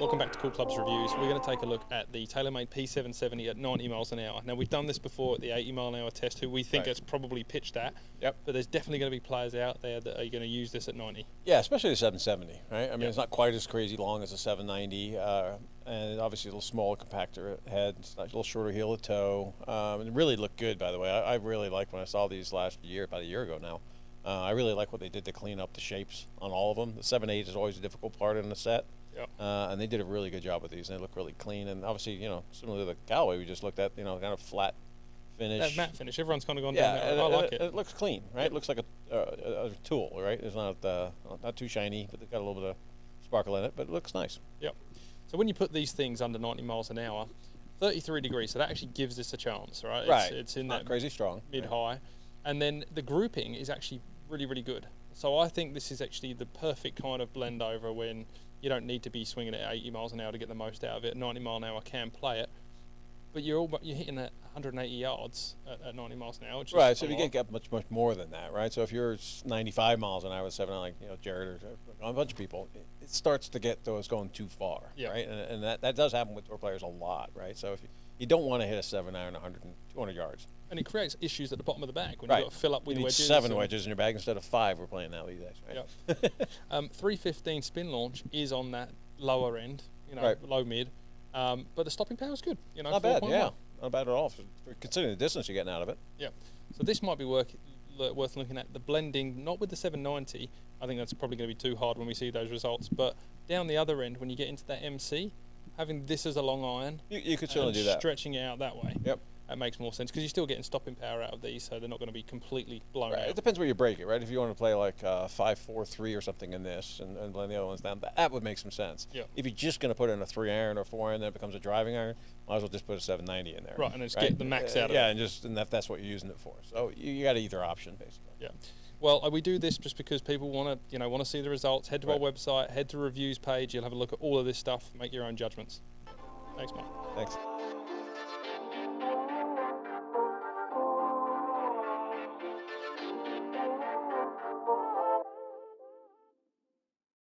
Welcome back to Cool Clubs Reviews. We're going to take a look at the Taylormade P770 at 90 miles an hour. Now, we've done this before at the 80 mile an hour test, who we think it's probably pitched at. Yep. But there's definitely going to be players out there that are going to use this at 90. Yeah, especially the 770, right? I mean, it's not quite as crazy long as a 790, and obviously a little smaller, compactor head, a little shorter heel of toe. And it really looked good, by the way. I really liked when I saw these last year, about a year ago now. I really like what they did to clean up the shapes on all of them. The 7.8 is always a difficult part in the set. Yep. And they did a really good job with these. And they look really clean. And obviously, you know, similar to the Callaway we just looked at, you know, kind of flat finish. That matte finish. Everyone's kind of gone down there. I like it. It looks clean, right? It looks like a tool, right? It's not too shiny, but it's got a little bit of sparkle in it. But it looks nice. Yep. So when you put these things under 90 miles an hour, 33 degrees, so that actually gives this a chance, right? Right. It's in not that crazy strong. mid-high. Right. And then the grouping is actually really, really good. So I think this is actually the perfect kind of blend over when you don't need to be swinging at 80 miles an hour to get the most out of it. 90 mile an hour can play it, but you're hitting at 180 yards at 90 miles an hour. Which right. Is so if you can't get much more than that, right? So if you're 95 miles an hour with 7, like Jared or a bunch of people, it starts to get those going too far, right? And that does happen with tour players a lot, right? So if you don't want to hit a 7-iron 100 and 200 yards. And it creates issues at the bottom of the bag when you've got to fill up with wedges. You need 7 wedges in your bag instead of 5 we're playing now these days, right? Yep. 315 spin launch is on that lower end, low mid. But the stopping power is good. Not bad, yeah. Not bad at all, considering the distance you're getting out of it. Yeah. So this might be worth looking at. The blending, not with the 790. I think that's probably going to be too hard when we see those results. But down the other end, when you get into that MC, having this as a long iron, you could certainly do that. Stretching it out that way. Yep. That makes more sense because you're still getting stopping power out of these, so they're not going to be completely blown out. It depends where you break it, right? If you want to play like 5-4-3 or something in this and blend the other ones down, that would make some sense. Yeah. If you're just going to put in a 3-iron or 4-iron, then it becomes a driving iron. Might as well just put a 790 in there. Right, and just get the max out of it. Yeah, and that's what you're using it for. So you got either option basically. Yeah. Well, we do this just because people want to see the results. Head to our website, head to reviews page. You'll have a look at all of this stuff. Make your own judgments. Thanks, Mike. Thanks.